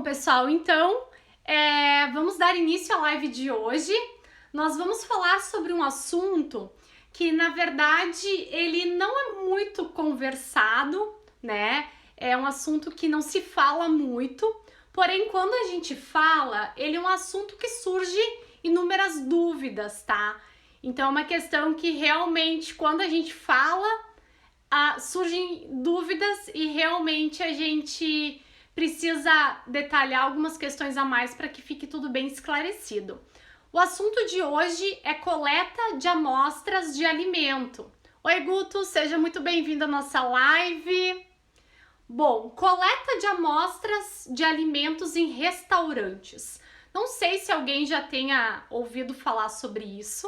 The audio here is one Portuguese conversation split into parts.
pessoal, então vamos dar início à live de hoje. Nós vamos falar sobre um assunto que, na verdade, ele não é muito conversado, né? É um assunto que não se fala muito, porém, quando a gente fala, ele é um assunto que surge inúmeras dúvidas, tá? Então, é uma questão que realmente, quando a gente fala, surgem dúvidas e realmente a gente precisa detalhar algumas questões a mais para que fique tudo bem esclarecido. O assunto de hoje é coleta de amostras de alimento. Oi, Guto, seja muito bem-vindo à nossa live. Bom, coleta de amostras de alimentos em restaurantes. Não sei se alguém já tenha ouvido falar sobre isso,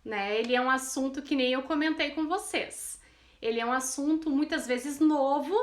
né? Ele é um assunto que nem eu comentei com vocês. Ele é um assunto muitas vezes novo,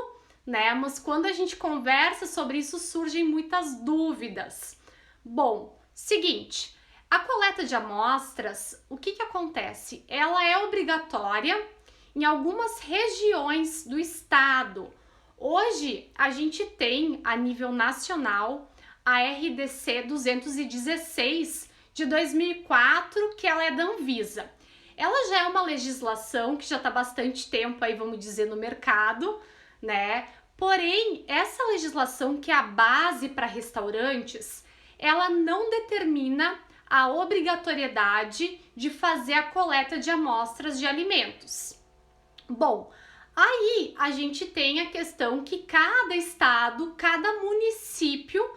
né? Mas quando a gente conversa sobre isso, surgem muitas dúvidas. Bom, seguinte, a coleta de amostras, o que acontece? Ela é obrigatória em algumas regiões do estado. Hoje, a gente tem, a nível nacional, a RDC 216 de 2004, que ela é da Anvisa. Ela já é uma legislação que já está há bastante tempo aí, vamos dizer, no mercado, né? Porém, essa legislação que é a base para restaurantes, ela não determina a obrigatoriedade de fazer a coleta de amostras de alimentos. Bom, aí a gente tem a questão que cada estado, cada município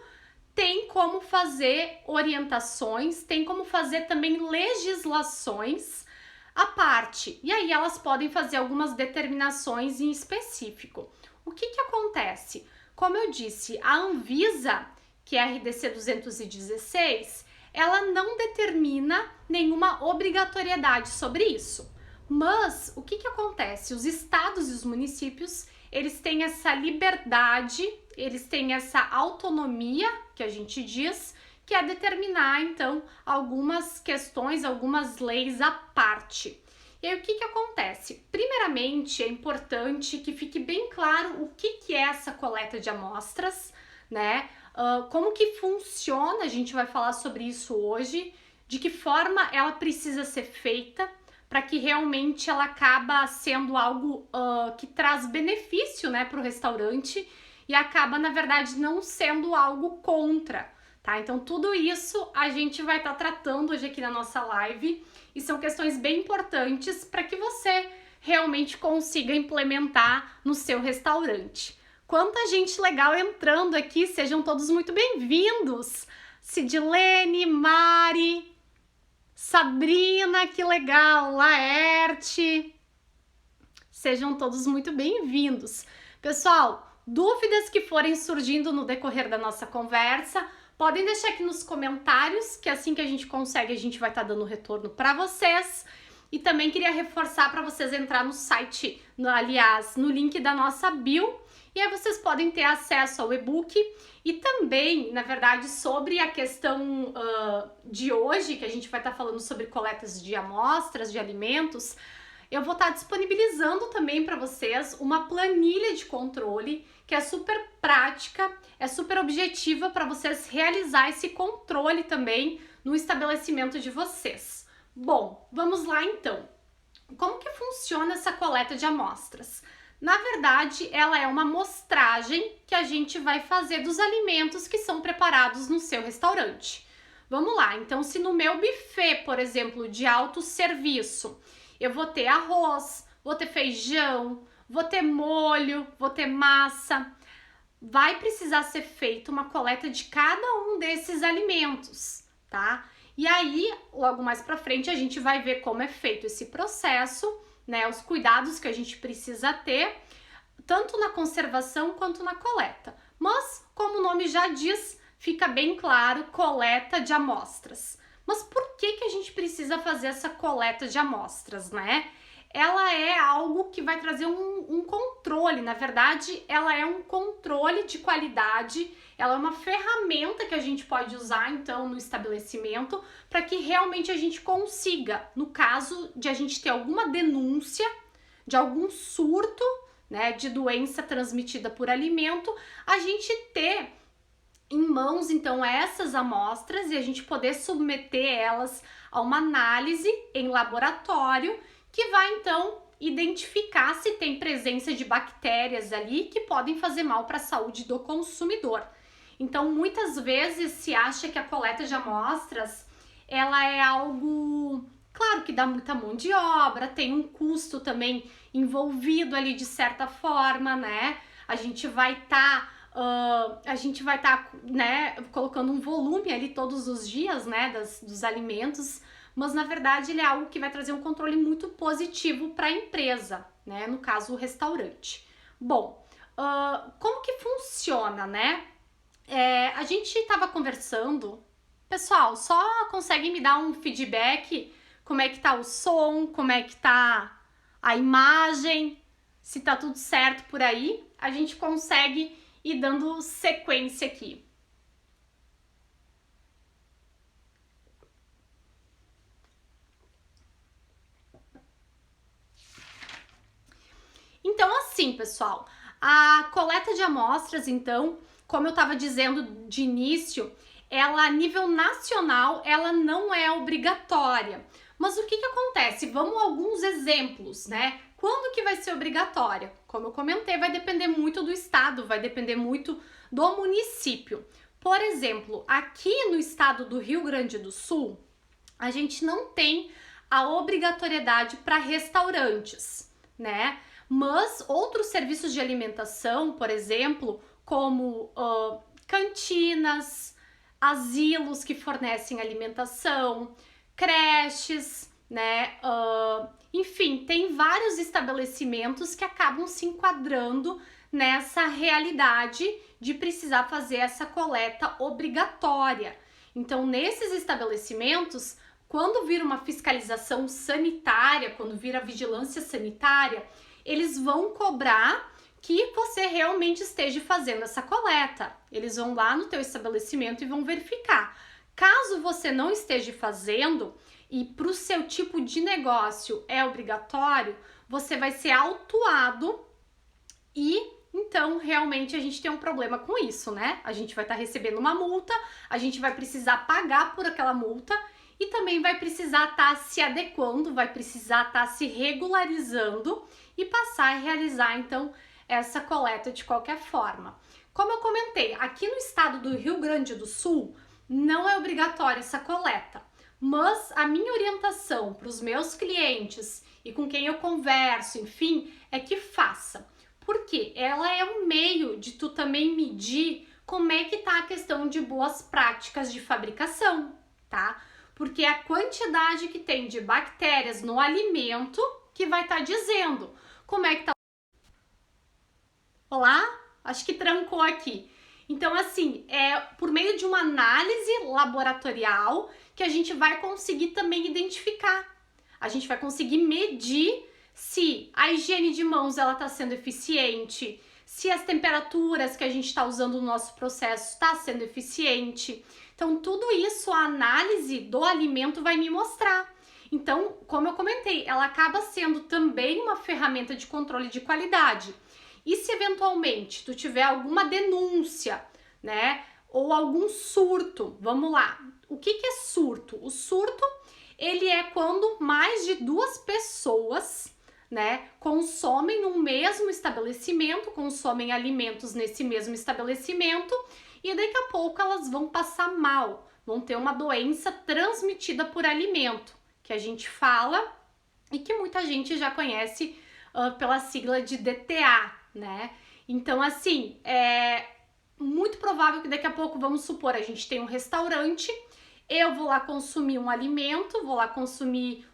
tem como fazer orientações, tem como fazer também legislações à parte. E aí elas podem fazer algumas determinações em específico. O que acontece? Como eu disse, a Anvisa, que é a RDC 216, ela não determina nenhuma obrigatoriedade sobre isso. Mas o que acontece? Os estados e os municípios, eles têm essa liberdade, eles têm essa autonomia, que a gente diz, que é determinar, então, algumas questões, algumas leis à parte. E aí, o que acontece? Primeiramente, é importante que fique bem claro o que é essa coleta de amostras, né? Como que funciona, a gente vai falar sobre isso hoje, de que forma ela precisa ser feita, para que realmente ela acaba sendo algo que traz benefício, né, para o restaurante e acaba, na verdade, não sendo algo contra, tá? Então, tudo isso a gente vai estar tratando hoje aqui na nossa live e são questões bem importantes para que você realmente consiga implementar no seu restaurante. Quanta gente legal entrando aqui, sejam todos muito bem-vindos! Sidilene, Mari, Sabrina, que legal, Laerte, sejam todos muito bem-vindos. Pessoal, dúvidas que forem surgindo no decorrer da nossa conversa, podem deixar aqui nos comentários, que assim que a gente consegue, a gente vai estar dando retorno para vocês. E também queria reforçar para vocês entrar no site, aliás, no link da nossa bio, e aí vocês podem ter acesso ao e-book e também, na verdade, sobre a questão de hoje, que a gente vai estar falando sobre coletas de amostras de alimentos, eu vou estar disponibilizando também para vocês uma planilha de controle que é super prática, é super objetiva para vocês realizar esse controle também no estabelecimento de vocês. Bom, vamos lá então. Como que funciona essa coleta de amostras? Na verdade, ela é uma amostragem que a gente vai fazer dos alimentos que são preparados no seu restaurante. Vamos lá, então se no meu buffet, por exemplo, de autosserviço, eu vou ter arroz, vou ter feijão, vou ter molho, vou ter massa, vai precisar ser feita uma coleta de cada um desses alimentos, tá? E aí, logo mais pra frente, a gente vai ver como é feito esse processo, né, os cuidados que a gente precisa ter, tanto na conservação quanto na coleta. Mas, como o nome já diz, fica bem claro, coleta de amostras. Mas por que a gente precisa fazer essa coleta de amostras, né? Ela é algo que vai trazer um controle, na verdade, ela é um controle de qualidade, ela é uma ferramenta que a gente pode usar, então, no estabelecimento, para que realmente a gente consiga, no caso de a gente ter alguma denúncia de algum surto, né, de doença transmitida por alimento, a gente ter em mãos, então, essas amostras e a gente poder submeter elas a uma análise em laboratório que vai, então, identificar se tem presença de bactérias ali que podem fazer mal para a saúde do consumidor. Então, muitas vezes se acha que a coleta de amostras, ela é algo, claro que dá muita mão de obra, tem um custo também envolvido ali de certa forma, né? A gente vai estar né, colocando um volume ali todos os dias, né, dos alimentos, mas na verdade ele é algo que vai trazer um controle muito positivo para a empresa, né, no caso o restaurante. Bom, como que funciona, né? A gente estava conversando, pessoal, só conseguem me dar um feedback, como é que tá o som, como é que tá a imagem, se tá tudo certo por aí, a gente consegue ir dando sequência aqui. Então, assim, pessoal, a coleta de amostras, então, como eu estava dizendo de início, ela a nível nacional, ela não é obrigatória. Mas o que acontece? Vamos a alguns exemplos, né? Quando que vai ser obrigatória? Como eu comentei, vai depender muito do estado, vai depender muito do município. Por exemplo, aqui no estado do Rio Grande do Sul, a gente não tem a obrigatoriedade para restaurantes, né? Mas outros serviços de alimentação, por exemplo, como cantinas, asilos que fornecem alimentação, creches, né? Enfim, tem vários estabelecimentos que acabam se enquadrando nessa realidade de precisar fazer essa coleta obrigatória. Então, nesses estabelecimentos, quando vir uma fiscalização sanitária, quando vir a vigilância sanitária, eles vão cobrar que você realmente esteja fazendo essa coleta. Eles vão lá no teu estabelecimento e vão verificar. Caso você não esteja fazendo e para o seu tipo de negócio é obrigatório, você vai ser autuado e então realmente a gente tem um problema com isso, né? A gente vai estar recebendo uma multa, a gente vai precisar pagar por aquela multa e também vai precisar estar se adequando, vai precisar estar se regularizando e passar a realizar então essa coleta de qualquer forma. Como eu comentei, aqui no estado do Rio Grande do Sul não é obrigatória essa coleta, mas a minha orientação para os meus clientes e com quem eu converso, enfim, é que faça. Porque ela é um meio de tu também medir como é que tá a questão de boas práticas de fabricação, tá? Porque a quantidade que tem de bactérias no alimento que vai estar dizendo como é que tá. Olá? Acho que trancou aqui. Então, assim, é por meio de uma análise laboratorial que a gente vai conseguir também identificar. A gente vai conseguir medir se a higiene de mãos ela está sendo eficiente, se as temperaturas que a gente está usando no nosso processo está sendo eficiente. Então, tudo isso a análise do alimento vai me mostrar. Então, como eu comentei, ela acaba sendo também uma ferramenta de controle de qualidade. E se eventualmente tu tiver alguma denúncia, né, ou algum surto, vamos lá. O que é surto? O surto, ele é quando mais de 2 pessoas, né, consomem no mesmo estabelecimento, consomem alimentos nesse mesmo estabelecimento e daqui a pouco elas vão passar mal, vão ter uma doença transmitida por alimento, que a gente fala e que muita gente já conhece pela sigla de DTA, né? Então, assim, é muito provável que daqui a pouco, vamos supor, a gente tem um restaurante, eu vou lá consumir um alimento, vou lá consumir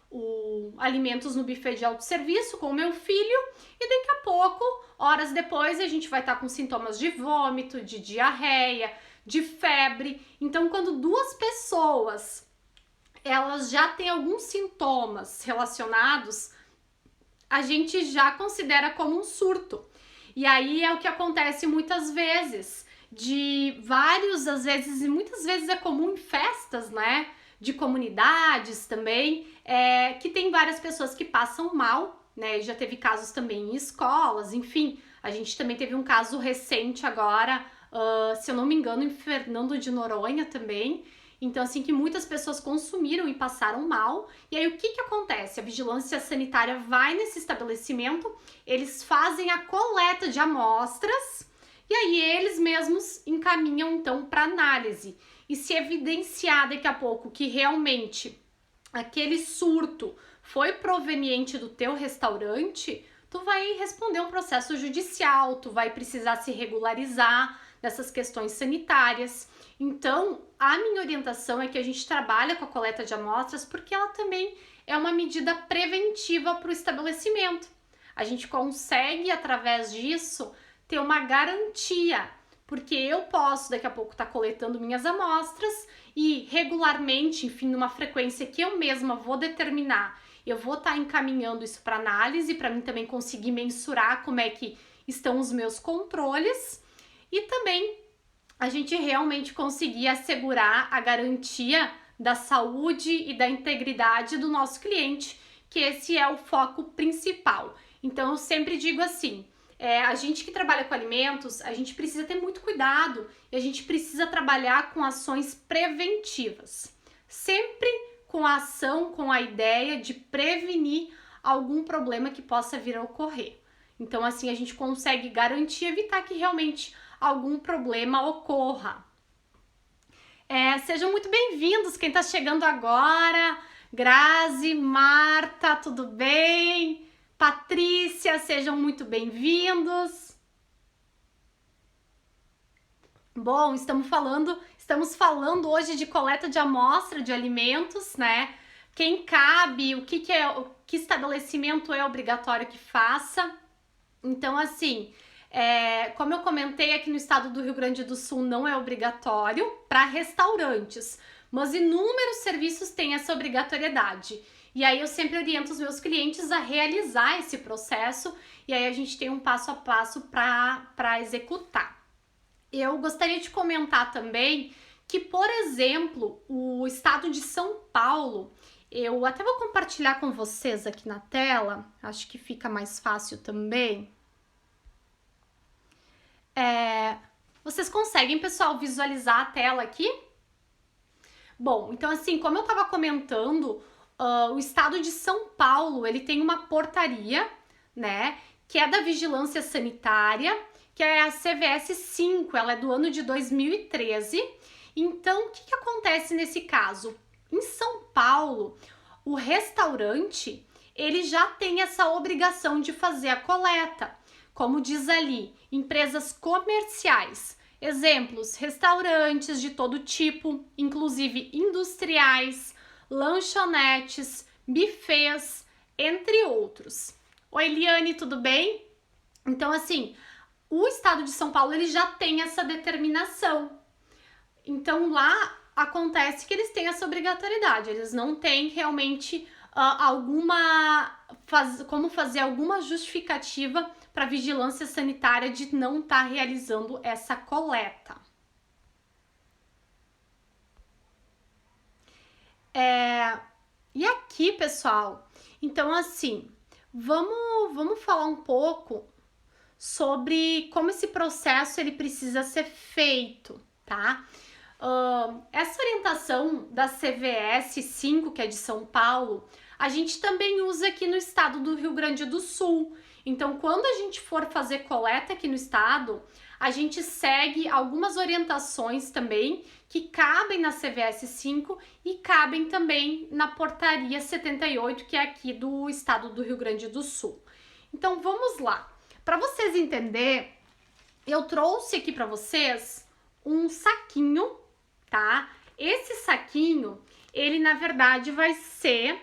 alimentos no buffet de autosserviço com o meu filho e daqui a pouco, horas depois, a gente vai estar com sintomas de vômito, de diarreia, de febre. Então, quando 2 pessoas elas já têm alguns sintomas relacionados, a gente já considera como um surto. E aí é o que acontece muitas vezes, às vezes, e muitas vezes é comum em festas, né? De comunidades também, que tem várias pessoas que passam mal, né? Já teve casos também em escolas, enfim, a gente também teve um caso recente agora se eu não me engano, em Fernando de Noronha também. Então, assim, que muitas pessoas consumiram e passaram mal. E aí, o que acontece? A vigilância sanitária vai nesse estabelecimento, eles fazem a coleta de amostras e aí eles mesmos encaminham, então, para análise. E se evidenciar daqui a pouco que realmente aquele surto foi proveniente do teu restaurante, tu vai responder um processo judicial, tu vai precisar se regularizar nessas questões sanitárias. Então, a minha orientação é que a gente trabalha com a coleta de amostras porque ela também é uma medida preventiva para o estabelecimento. A gente consegue, através disso, ter uma garantia, porque eu posso daqui a pouco estar coletando minhas amostras e regularmente, enfim, numa frequência que eu mesma vou determinar, eu vou estar encaminhando isso para análise, para mim também conseguir mensurar como é que estão os meus controles e também a gente realmente conseguir assegurar a garantia da saúde e da integridade do nosso cliente, que esse é o foco principal. Então, eu sempre digo assim, a gente que trabalha com alimentos, a gente precisa ter muito cuidado e a gente precisa trabalhar com ações preventivas. Sempre com a ação, com a ideia de prevenir algum problema que possa vir a ocorrer. Então, assim, a gente consegue garantir, evitar que realmente algum problema ocorra. Sejam muito bem-vindos quem está chegando agora. Grazi, Marta, tudo bem? Patrícia, sejam muito bem-vindos. Bom, estamos falando hoje de coleta de amostra de alimentos, né? Quem cabe, o que estabelecimento é obrigatório que faça. Então, assim, como eu comentei, aqui no estado do Rio Grande do Sul não é obrigatório para restaurantes, mas inúmeros serviços têm essa obrigatoriedade. E aí eu sempre oriento os meus clientes a realizar esse processo e aí a gente tem um passo a passo para executar. Eu gostaria de comentar também que, por exemplo, o estado de São Paulo, eu até vou compartilhar com vocês aqui na tela, acho que fica mais fácil também. Vocês conseguem, pessoal, visualizar a tela aqui? Bom, então assim, como eu estava comentando, o estado de São Paulo, ele tem uma portaria, né, que é da Vigilância Sanitária, que é a CVS 5, ela é do ano de 2013. Então, o que acontece nesse caso? Em São Paulo, o restaurante, ele já tem essa obrigação de fazer a coleta. Como diz ali, empresas comerciais, exemplos, restaurantes de todo tipo, inclusive industriais, lanchonetes, buffets, entre outros. Oi, Eliane, tudo bem? Então, assim, o estado de São Paulo, ele já tem essa determinação. Então, lá acontece que eles têm essa obrigatoriedade, eles não têm realmente como fazer alguma justificativa para a vigilância sanitária de não estar realizando essa coleta. E aqui, pessoal, então assim, vamos falar um pouco sobre como esse processo ele precisa ser feito, tá? Essa orientação da CVS 5, que é de São Paulo, a gente também usa aqui no estado do Rio Grande do Sul. Então, quando a gente for fazer coleta aqui no estado, a gente segue algumas orientações também que cabem na CVS 5 e cabem também na portaria 78, que é aqui do estado do Rio Grande do Sul. Então, vamos lá. Para vocês entenderem, eu trouxe aqui para vocês um saquinho, tá? Esse saquinho, ele na verdade vai ser...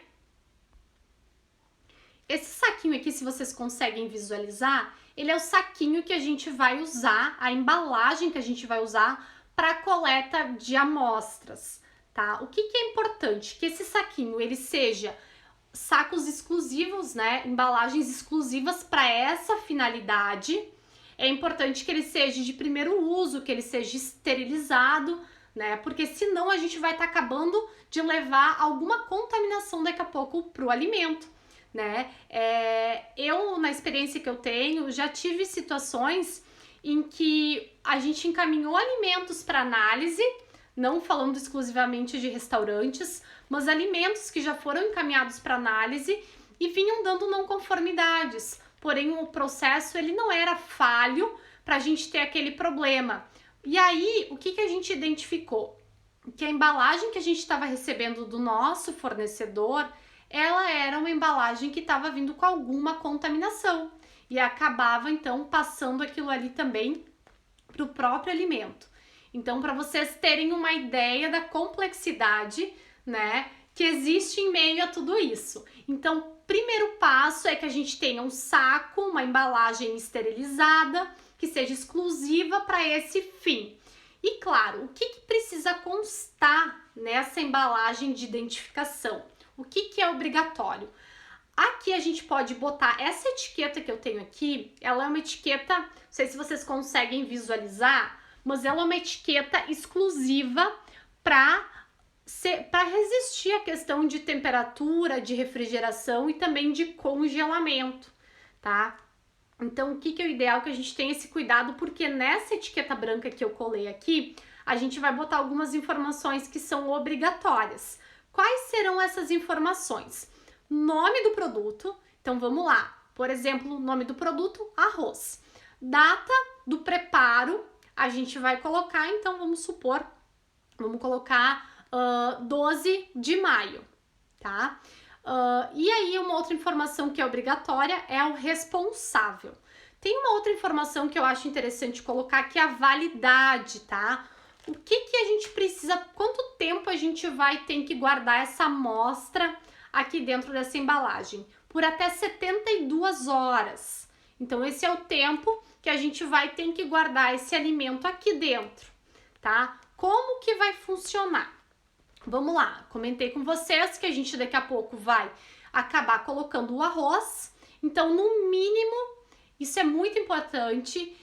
Esse saquinho aqui, se vocês conseguem visualizar, ele é o saquinho que a gente vai usar, a embalagem que a gente vai usar para coleta de amostras, tá? O que é importante? Que esse saquinho, ele seja sacos exclusivos, né? Embalagens exclusivas para essa finalidade. É importante que ele seja de primeiro uso, que ele seja esterilizado, né? Porque senão a gente vai estar acabando de levar alguma contaminação daqui a pouco pro alimento, né? Eu, na experiência que eu tenho, já tive situações em que a gente encaminhou alimentos para análise, não falando exclusivamente de restaurantes, mas alimentos que já foram encaminhados para análise e vinham dando não conformidades. Porém, o processo ele não era falho para a gente ter aquele problema. E aí, o que a gente identificou? Que a embalagem que a gente estava recebendo do nosso fornecedor, ela era uma embalagem que estava vindo com alguma contaminação e acabava então passando aquilo ali também para o próprio alimento. Então, para vocês terem uma ideia da complexidade, né, que existe em meio a tudo isso. Então, primeiro passo é que a gente tenha um saco, uma embalagem esterilizada, que seja exclusiva para esse fim. E claro, o que precisa constar nessa embalagem de identificação? O que é obrigatório? Aqui a gente pode botar essa etiqueta que eu tenho aqui, ela é uma etiqueta, não sei se vocês conseguem visualizar, mas ela é uma etiqueta exclusiva para resistir à questão de temperatura, de refrigeração e também de congelamento, tá? Então, o que é o ideal? Que a gente tenha esse cuidado, porque nessa etiqueta branca que eu colei aqui, a gente vai botar algumas informações que são obrigatórias. Quais serão essas informações? Nome do produto, então vamos lá. Por exemplo, nome do produto, arroz. Data do preparo, a gente vai colocar, então vamos colocar 12 de maio, tá? E aí, uma outra informação que é obrigatória é o responsável. Tem uma outra informação que eu acho interessante colocar, que é a validade, tá? O que a gente precisa, quanto tempo a gente vai ter que guardar essa amostra aqui dentro dessa embalagem? Por até 72 horas. Então, esse é o tempo que a gente vai ter que guardar esse alimento aqui dentro, tá? Como que vai funcionar? Vamos lá, comentei com vocês que a gente daqui a pouco vai acabar colocando o arroz. Então, no mínimo, isso é muito importante,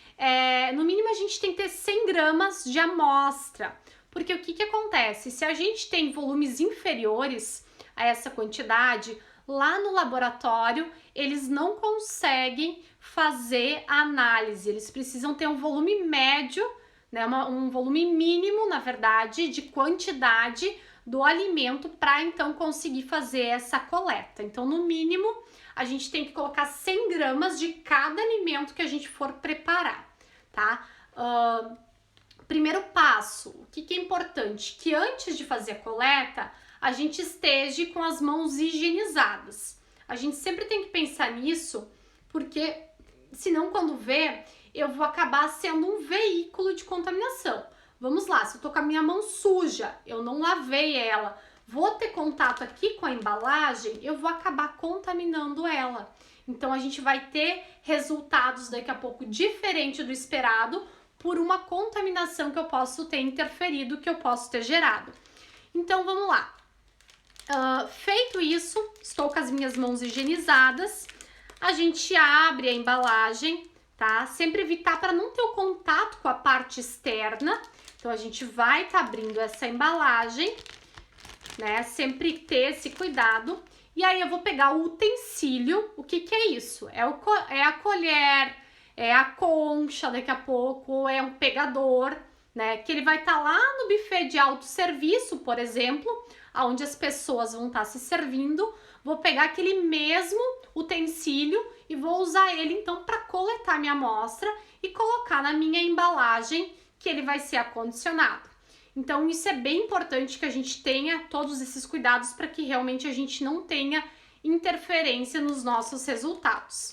no mínimo a gente tem que ter 100 gramas de amostra. Porque o que acontece? Se a gente tem volumes inferiores a essa quantidade, lá no laboratório, eles não conseguem fazer a análise. Eles precisam ter um volume médio, né, um volume mínimo, na verdade, de quantidade do alimento para então conseguir fazer essa coleta. Então, no mínimo, a gente tem que colocar 100 gramas de cada alimento que a gente for preparar, tá? Primeiro passo, o que é importante? Que antes de fazer a coleta, a gente esteja com as mãos higienizadas. A gente sempre tem que pensar nisso, porque senão quando vê, eu vou acabar sendo um veículo de contaminação. Vamos lá, se eu tô com a minha mão suja, eu não lavei ela, vou ter contato aqui com a embalagem, eu vou acabar contaminando ela. Então, a gente vai ter resultados daqui a pouco diferente do esperado por uma contaminação que eu posso ter interferido, que eu posso ter gerado. Então, vamos lá. Feito isso, estou com as minhas mãos higienizadas, a gente abre a embalagem, tá? Sempre evitar para não ter o contato com a parte externa. Então, a gente vai estar abrindo essa embalagem, né? Sempre ter esse cuidado. E aí, eu vou pegar o utensílio. O que é isso? É a colher, é a concha daqui a pouco, é um pegador, né? Que ele vai estar lá no buffet de autosserviço, por exemplo, onde as pessoas vão estar se servindo. Vou pegar aquele mesmo utensílio e vou usar ele, então, para coletar minha amostra e colocar na minha embalagem, que ele vai ser acondicionado. Então, isso é bem importante que a gente tenha todos esses cuidados para que realmente a gente não tenha interferência nos nossos resultados.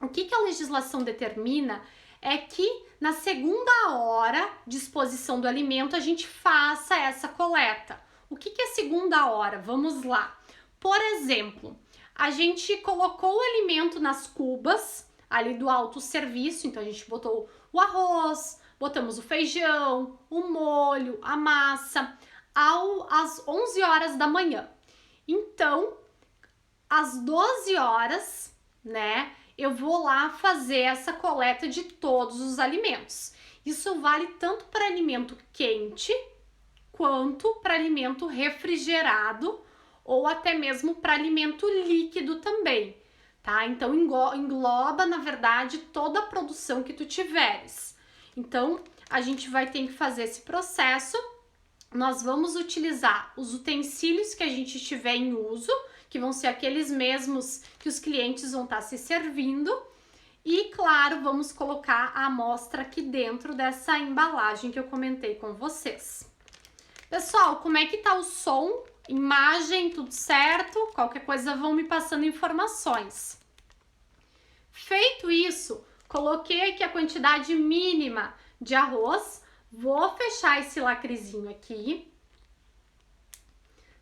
O que a legislação determina é que na segunda hora de exposição do alimento a gente faça essa coleta. O que é segunda hora? Vamos lá. Por exemplo, a gente colocou o alimento nas cubas ali do autosserviço, então a gente botou o arroz, botamos o feijão, o molho, a massa, às 11 horas da manhã. Então, às 12 horas, né, eu vou lá fazer essa coleta de todos os alimentos. Isso vale tanto para alimento quente, quanto para alimento refrigerado, ou até mesmo para alimento líquido também, tá? Então engloba, na verdade, toda a produção que tu tiveres. Então, a gente vai ter que fazer esse processo. Nós vamos utilizar os utensílios que a gente tiver em uso, que vão ser aqueles mesmos que os clientes vão estar se servindo. E, claro, vamos colocar a amostra aqui dentro dessa embalagem que eu comentei com vocês. Pessoal, como é que tá o som? Imagem, tudo certo? Qualquer coisa vão me passando informações. Feito isso, coloquei aqui a quantidade mínima de arroz. Vou fechar esse lacrezinho aqui,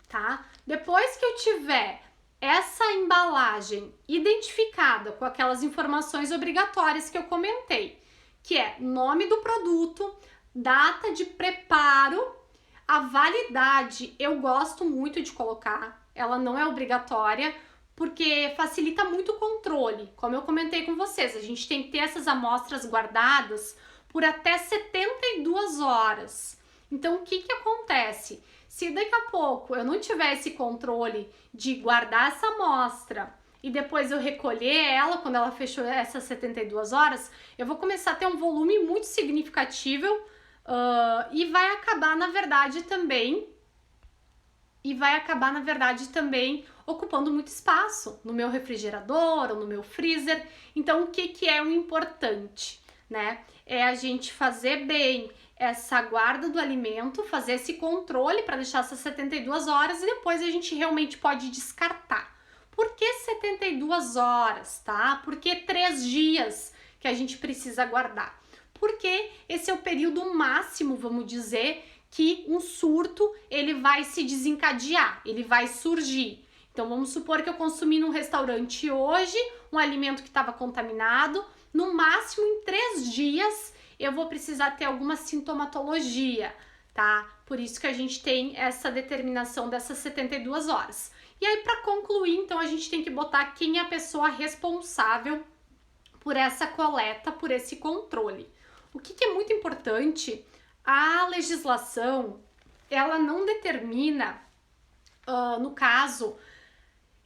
tá? Depois que eu tiver essa embalagem identificada com aquelas informações obrigatórias que eu comentei, que é nome do produto, data de preparo, a validade eu gosto muito de colocar, ela não é obrigatória, porque facilita muito o controle. Como eu comentei com vocês, a gente tem que ter essas amostras guardadas por até 72 horas. Então, o que acontece? Se daqui a pouco eu não tiver esse controle de guardar essa amostra e depois eu recolher ela quando ela fechou essas 72 horas, eu vou começar a ter um volume muito significativo e vai acabar, na verdade, também ocupando muito espaço no meu refrigerador ou no meu freezer. Então, o que é o importante, né? É a gente fazer bem essa guarda do alimento, fazer esse controle para deixar essas 72 horas e depois a gente realmente pode descartar. Por que 72 horas, tá? Por que 3 dias que a gente precisa guardar? Porque esse é o período máximo, vamos dizer, que um surto ele vai se desencadear, ele vai surgir. Então vamos supor que eu consumi num restaurante hoje um alimento que estava contaminado, no máximo em 3 dias eu vou precisar ter alguma sintomatologia, tá? Por isso que a gente tem essa determinação dessas 72 horas. E aí, para concluir, então, a gente tem que botar quem é a pessoa responsável por essa coleta, por esse controle. O que é muito importante, a legislação, ela não determina, no caso,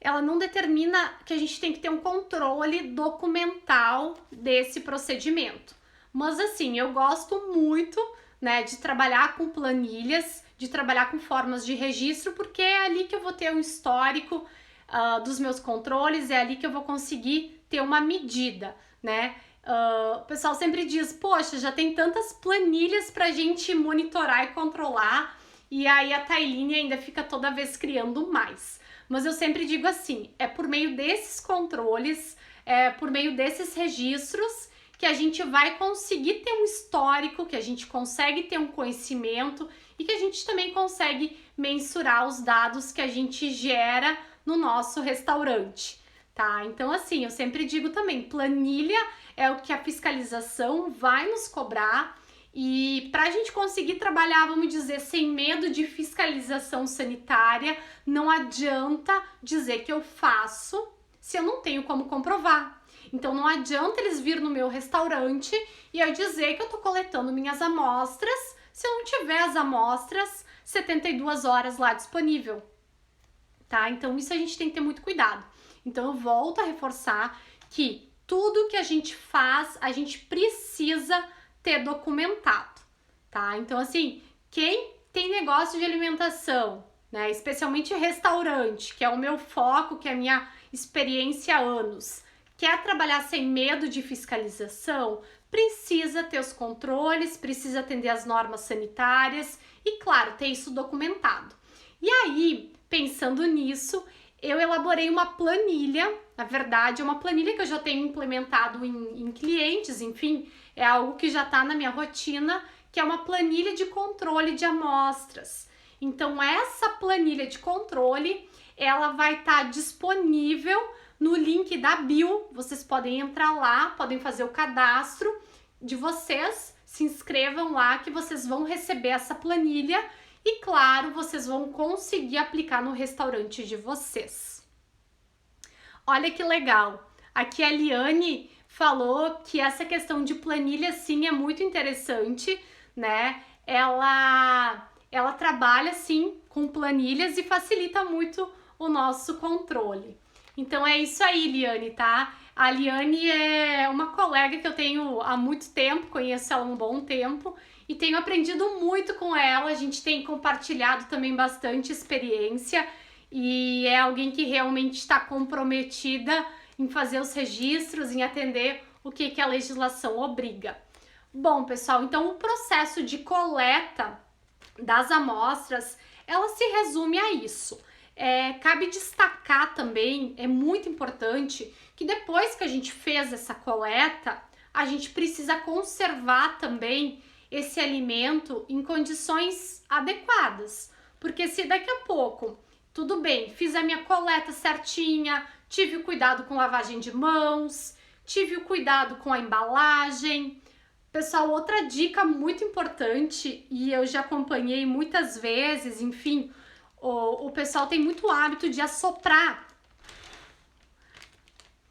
ela não determina que a gente tem que ter um controle documental desse procedimento. Mas assim, eu gosto muito, né, de trabalhar com planilhas, de trabalhar com formas de registro, porque é ali que eu vou ter um histórico dos meus controles, é ali que eu vou conseguir ter uma medida, né? O pessoal sempre diz, poxa, já tem tantas planilhas pra gente monitorar e controlar, e aí a Tailine ainda fica toda vez criando mais. Mas eu sempre digo assim, é por meio desses controles, é por meio desses registros que a gente vai conseguir ter um histórico, que a gente consegue ter um conhecimento e que a gente também consegue mensurar os dados que a gente gera no nosso restaurante, tá? Então, assim, eu sempre digo também, planilha é o que a fiscalização vai nos cobrar e para a gente conseguir trabalhar, vamos dizer, sem medo de fiscalização sanitária, não adianta dizer que eu faço se eu não tenho como comprovar. Então, não adianta eles vir no meu restaurante e eu dizer que eu tô coletando minhas amostras se eu não tiver as amostras 72 horas lá disponível, tá? Então, isso a gente tem que ter muito cuidado. Então, eu volto a reforçar que tudo que a gente faz, a gente precisa ter documentado, tá? Então, assim, quem tem negócio de alimentação, né, especialmente restaurante, que é o meu foco, que é a minha experiência há anos, quer trabalhar sem medo de fiscalização, precisa ter os controles, precisa atender às normas sanitárias e, claro, ter isso documentado. E aí, pensando nisso, eu elaborei uma planilha, na verdade, é uma planilha que eu já tenho implementado em clientes, enfim, é algo que já está na minha rotina, que é uma planilha de controle de amostras. Então, essa planilha de controle, ela vai estar disponível no link da bio, vocês podem entrar lá, podem fazer o cadastro de vocês, se inscrevam lá que vocês vão receber essa planilha e, claro, vocês vão conseguir aplicar no restaurante de vocês. Olha que legal! Aqui a Liane falou que essa questão de planilha, sim, é muito interessante, né? Ela trabalha, sim, com planilhas e facilita muito o nosso controle. Então é isso aí, Liane, tá? A Liane é uma colega que eu tenho há muito tempo, conheço ela há um bom tempo e tenho aprendido muito com ela. A gente tem compartilhado também bastante experiência e é alguém que realmente está comprometida em fazer os registros, em atender o que a legislação obriga. Bom, pessoal, então o processo de coleta das amostras, ela se resume a isso. Cabe destacar também, é muito importante, que depois que a gente fez essa coleta, a gente precisa conservar também esse alimento em condições adequadas. Porque se daqui a pouco, tudo bem, fiz a minha coleta certinha, tive o cuidado com lavagem de mãos, tive o cuidado com a embalagem. Pessoal, outra dica muito importante, e eu já acompanhei muitas vezes, enfim, o pessoal tem muito hábito de assoprar,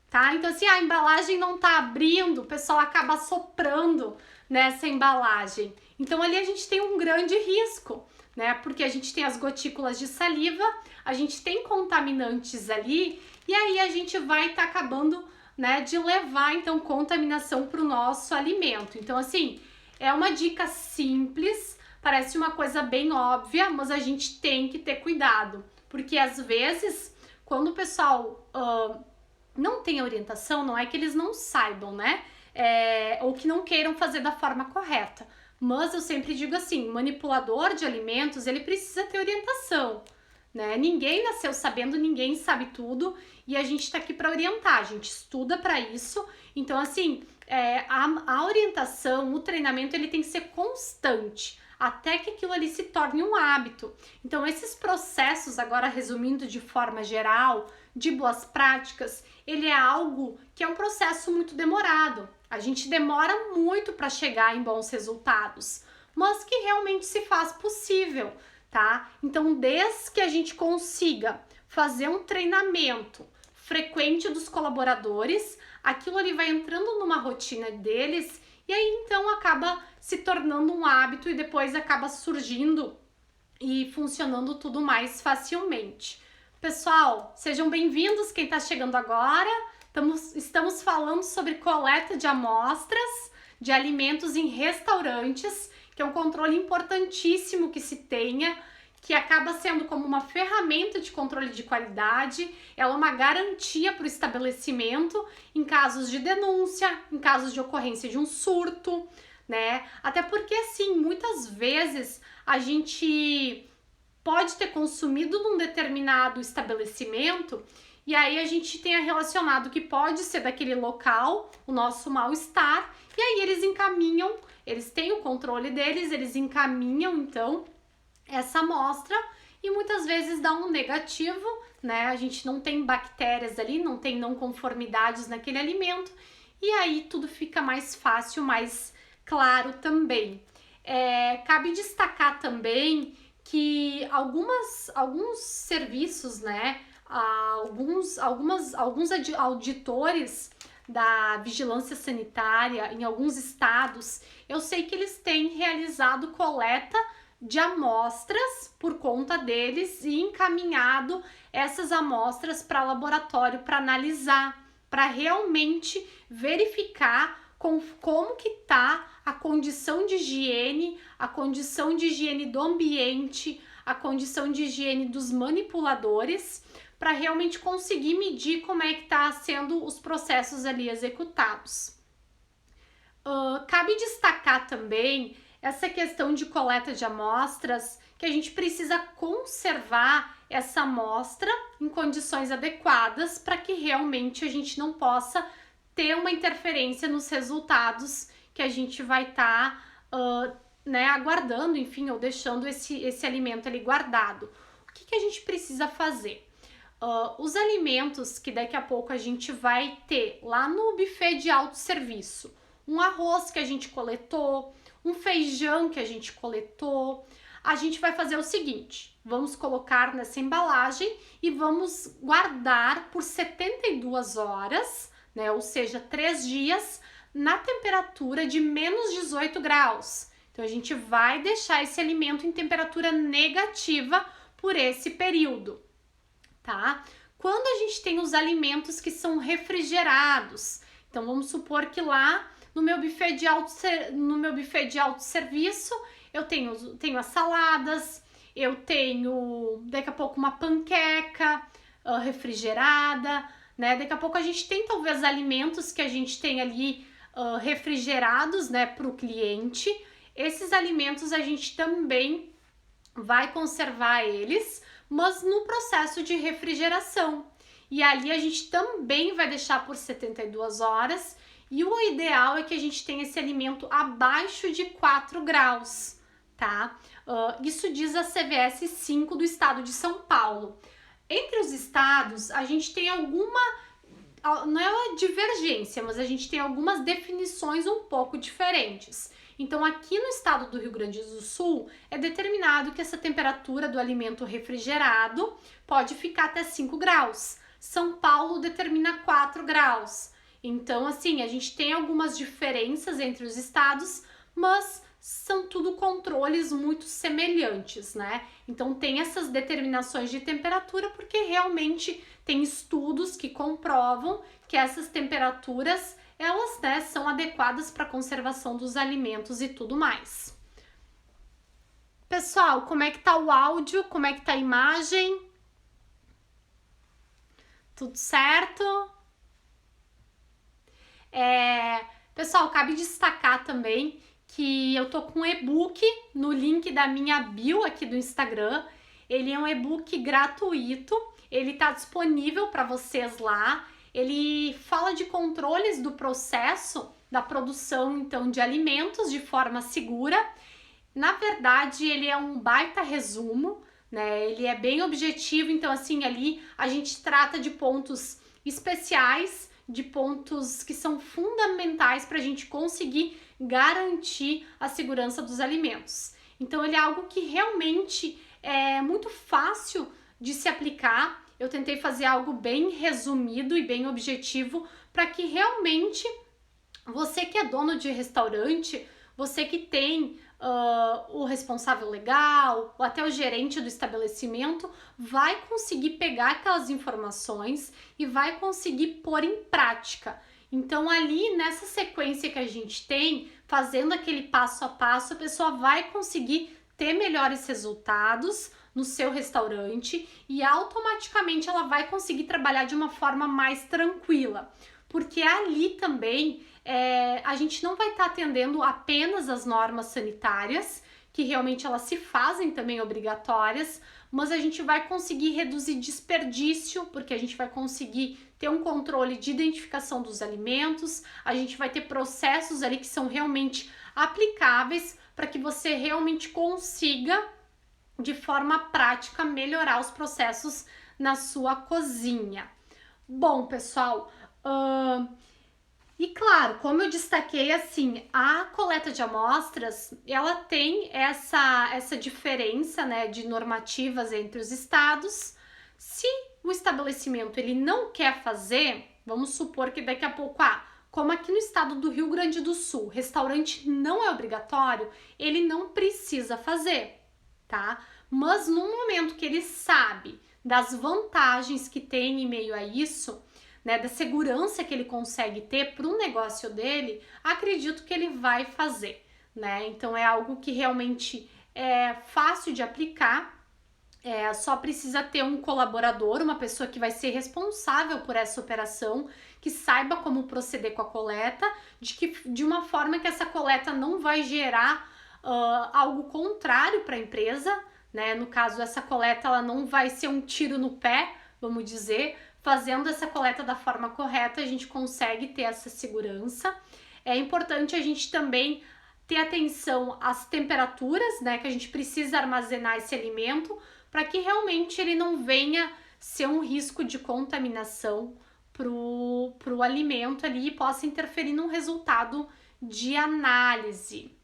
tá? Então, se a embalagem não tá abrindo, o pessoal acaba assoprando nessa embalagem. Então, ali a gente tem um grande risco, né? Porque a gente tem as gotículas de saliva, a gente tem contaminantes ali, e aí a gente vai estar acabando, né, de levar, então, contaminação para o nosso alimento. Então, assim, é uma dica simples, parece uma coisa bem óbvia, mas a gente tem que ter cuidado, porque às vezes, quando o pessoal não tem orientação, não é que eles não saibam, né? Ou que não queiram fazer da forma correta. Mas eu sempre digo assim, manipulador de alimentos, ele precisa ter orientação, né? Ninguém nasceu sabendo, ninguém sabe tudo e a gente tá aqui para orientar, a gente estuda para isso. Então, assim, a orientação, o treinamento, ele tem que ser constante, até que aquilo ali se torne um hábito. Então, esses processos, agora resumindo de forma geral, de boas práticas, ele é algo que é um processo muito demorado. A gente demora muito para chegar em bons resultados, mas que realmente se faz possível, tá? Então, desde que a gente consiga fazer um treinamento frequente dos colaboradores, aquilo ali vai entrando numa rotina deles e aí então acaba se tornando um hábito e depois acaba surgindo e funcionando tudo mais facilmente. Pessoal, sejam bem-vindos quem está chegando agora. Estamos falando sobre coleta de amostras de alimentos em restaurantes, que é um controle importantíssimo que se tenha, que acaba sendo como uma ferramenta de controle de qualidade. Ela é uma garantia para o estabelecimento em casos de denúncia, em casos de ocorrência de um surto, né? Até porque, assim, muitas vezes a gente pode ter consumido num determinado estabelecimento e aí a gente tenha relacionado que pode ser daquele local o nosso mal-estar e aí eles encaminham, eles têm o controle deles, eles encaminham então essa amostra e muitas vezes dá um negativo, né? A gente não tem bactérias ali, não tem não conformidades naquele alimento e aí tudo fica mais fácil, mais claro também. Cabe destacar também que alguns serviços, né, alguns auditores da vigilância sanitária em alguns estados, eu sei que eles têm realizado coleta de amostras por conta deles e encaminhado essas amostras para laboratório para analisar, para realmente verificar como que tá a condição de higiene, a condição de higiene do ambiente, a condição de higiene dos manipuladores, para realmente conseguir medir como é que tá sendo os processos ali executados. Cabe destacar também essa questão de coleta de amostras, que a gente precisa conservar essa amostra em condições adequadas para que realmente a gente não possa ter uma interferência nos resultados que a gente vai estar né, aguardando, enfim, ou deixando esse alimento ali guardado. O que a gente precisa fazer? Os alimentos que daqui a pouco a gente vai ter lá no buffet de autosserviço, um arroz que a gente coletou, um feijão que a gente coletou, a gente vai fazer o seguinte, vamos colocar nessa embalagem e vamos guardar por 72 horas, né, ou seja, 3 dias, na temperatura de menos 18 graus. Então, a gente vai deixar esse alimento em temperatura negativa por esse período, tá? quando a gente tem os alimentos que são refrigerados. Então, vamos supor que lá no meu buffet de autosserviço, eu tenho as saladas, eu tenho daqui a pouco uma panqueca refrigerada, né? Daqui a pouco a gente tem talvez alimentos que a gente tem ali refrigerados, né, para o cliente. Esses alimentos a gente também vai conservar eles, mas no processo de refrigeração. E ali a gente também vai deixar por 72 horas. E o ideal é que a gente tenha esse alimento abaixo de 4 graus, tá? Isso diz a CVS 5 do estado de São Paulo. Entre os estados, a gente tem não é uma divergência, mas a gente tem algumas definições um pouco diferentes. Então, aqui no estado do Rio Grande do Sul, é determinado que essa temperatura do alimento refrigerado pode ficar até 5 graus. São Paulo determina 4 graus. Então, assim, a gente tem algumas diferenças entre os estados, mas são tudo controles muito semelhantes, né? Então, tem essas determinações de temperatura porque realmente tem estudos que comprovam que essas temperaturas, elas, né, são adequadas para a conservação dos alimentos e tudo mais. Pessoal, como é que tá o áudio? Como é que tá a imagem? Tudo certo? Pessoal, cabe destacar também que eu tô com um e-book no link da minha bio aqui do Instagram. Ele é um e-book gratuito, ele tá disponível para vocês lá. Ele fala de controles do processo da produção, então, de alimentos de forma segura. Na verdade, ele é um baita resumo, né? Ele é bem objetivo, então, assim, ali a gente trata de pontos especiais, de pontos que são fundamentais para a gente conseguir garantir a segurança dos alimentos. Então, ele é algo que realmente é muito fácil de se aplicar. Eu tentei fazer algo bem resumido e bem objetivo para que realmente você que é dono de restaurante, você que tem o responsável legal, ou até o gerente do estabelecimento, vai conseguir pegar aquelas informações e vai conseguir pôr em prática. Então, ali nessa sequência que a gente tem, fazendo aquele passo a passo, a pessoa vai conseguir ter melhores resultados no seu restaurante e automaticamente ela vai conseguir trabalhar de uma forma mais tranquila. Porque ali também a gente não vai estar atendendo apenas as normas sanitárias, que realmente elas se fazem também obrigatórias, mas a gente vai conseguir reduzir desperdício, porque a gente vai conseguir ter um controle de identificação dos alimentos, a gente vai ter processos ali que são realmente aplicáveis para que você realmente consiga, de forma prática, melhorar os processos na sua cozinha. Bom, pessoal, e claro, como eu destaquei, assim, a coleta de amostras, ela tem essa diferença, né, de normativas entre os estados. Se o estabelecimento ele não quer fazer, vamos supor que daqui a pouco, como aqui no estado do Rio Grande do Sul, restaurante não é obrigatório, ele não precisa fazer, tá? Mas no momento que ele sabe das vantagens que tem em meio a isso, né, da segurança que ele consegue ter para o negócio dele, acredito que ele vai fazer, né? Então é algo que realmente é fácil de aplicar, só precisa ter um colaborador, uma pessoa que vai ser responsável por essa operação, que saiba como proceder com a coleta, de uma forma que essa coleta não vai gerar algo contrário para a empresa, né? No caso, essa coleta ela não vai ser um tiro no pé, vamos dizer. Fazendo essa coleta da forma correta, a gente consegue ter essa segurança. É importante a gente também ter atenção às temperaturas, né, que a gente precisa armazenar esse alimento, para que realmente ele não venha ser um risco de contaminação pro alimento ali e possa interferir no resultado de análise.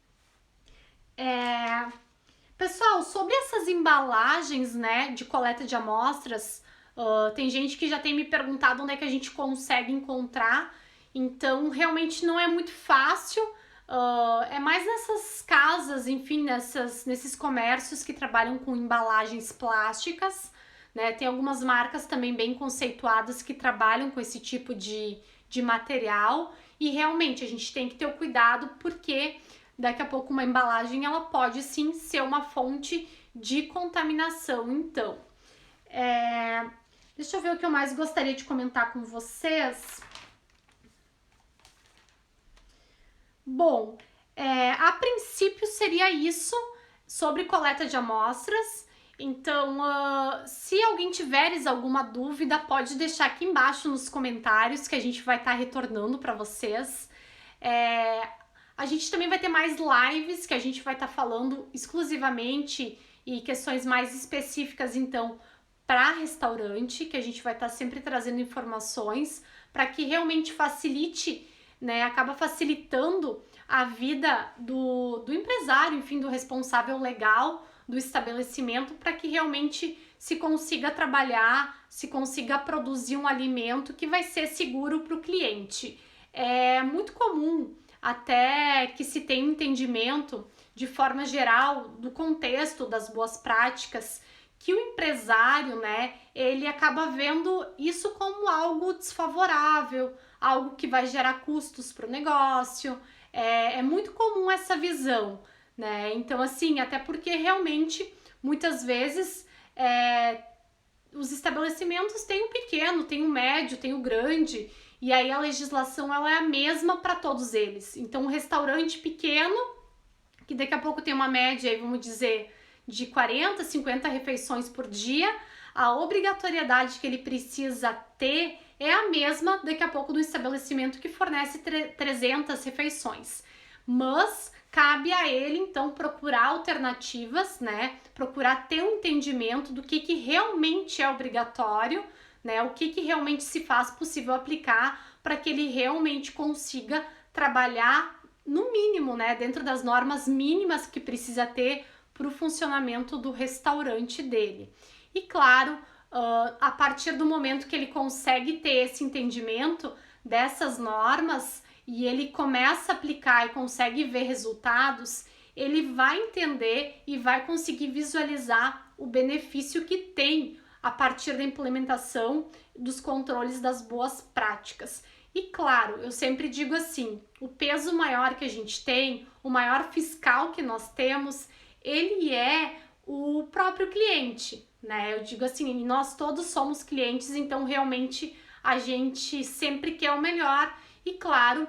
Pessoal, sobre essas embalagens, né, de coleta de amostras, tem gente que já tem me perguntado onde é que a gente consegue encontrar, então realmente não é muito fácil, é mais nessas casas, enfim, nesses comércios que trabalham com embalagens plásticas, né? Tem algumas marcas também bem conceituadas que trabalham com esse tipo de material e realmente a gente tem que ter o cuidado porque daqui a pouco uma embalagem ela pode sim ser uma fonte de contaminação. Então, deixa eu ver o que eu mais gostaria de comentar com vocês. Bom, a princípio seria isso sobre coleta de amostras. Então, se alguém tiveres alguma dúvida, pode deixar aqui embaixo nos comentários que a gente vai estar retornando para vocês. A gente também vai ter mais lives que a gente vai estar falando exclusivamente e questões mais específicas, então, para restaurante, que a gente vai estar sempre trazendo informações para que realmente facilite, né, acaba facilitando a vida do empresário, enfim, do responsável legal do estabelecimento, para que realmente se consiga trabalhar, se consiga produzir um alimento que vai ser seguro para o cliente. É muito comum até que se tenha um entendimento de forma geral do contexto das boas práticas, que o empresário, né, ele acaba vendo isso como algo desfavorável, algo que vai gerar custos para o negócio. É muito comum essa visão, né? Então, assim, até porque realmente, muitas vezes, os estabelecimentos têm o pequeno, tem o médio, tem o grande, e aí a legislação ela é a mesma para todos eles. Então, um restaurante pequeno, que daqui a pouco tem uma média, aí, vamos dizer, de 40, 50 refeições por dia, a obrigatoriedade que ele precisa ter é a mesma daqui a pouco do estabelecimento que fornece 300 refeições. Mas cabe a ele, então, procurar alternativas, né? Procurar ter um entendimento do que realmente é obrigatório, né? O que realmente se faz possível aplicar para que ele realmente consiga trabalhar no mínimo, né? Dentro das normas mínimas que precisa ter para o funcionamento do restaurante dele. E claro, a partir do momento que ele consegue ter esse entendimento dessas normas e ele começa a aplicar e consegue ver resultados, ele vai entender e vai conseguir visualizar o benefício que tem a partir da implementação dos controles das boas práticas. E claro, eu sempre digo assim, o peso maior que a gente tem, o maior fiscal que nós temos, ele é o próprio cliente, né? Eu digo assim, nós todos somos clientes, então realmente a gente sempre quer o melhor e claro,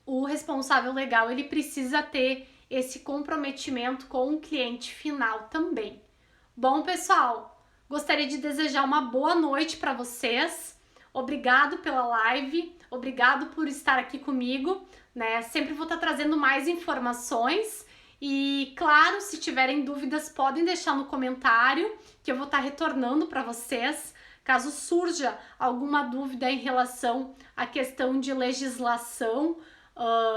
o responsável legal ele precisa ter esse comprometimento com o cliente final também. Bom, pessoal, gostaria de desejar uma boa noite para vocês. Obrigado pela live, obrigado por estar aqui comigo, né? Sempre vou estar trazendo mais informações. E claro, se tiverem dúvidas, podem deixar no comentário que eu vou estar retornando para vocês. Caso surja alguma dúvida em relação à questão de legislação,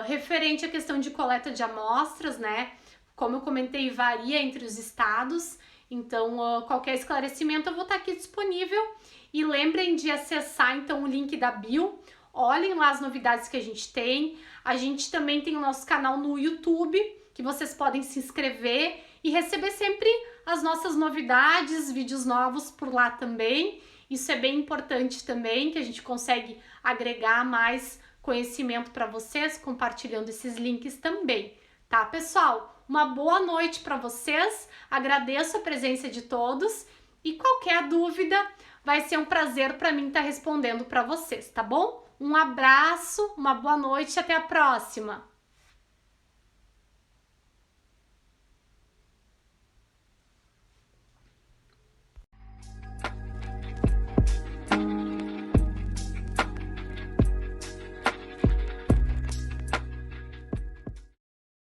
referente à questão de coleta de amostras, né? Como eu comentei, varia entre os estados. Então, qualquer esclarecimento eu vou estar aqui disponível. E lembrem de acessar então o link da bio. Olhem lá as novidades que a gente tem. A gente também tem o nosso canal no YouTube, que vocês podem se inscrever e receber sempre as nossas novidades, vídeos novos por lá também. Isso é bem importante também, que a gente consegue agregar mais conhecimento para vocês, compartilhando esses links também, tá, pessoal? Uma boa noite para vocês, agradeço a presença de todos e qualquer dúvida vai ser um prazer para mim estar respondendo para vocês, tá bom? Um abraço, uma boa noite e até a próxima!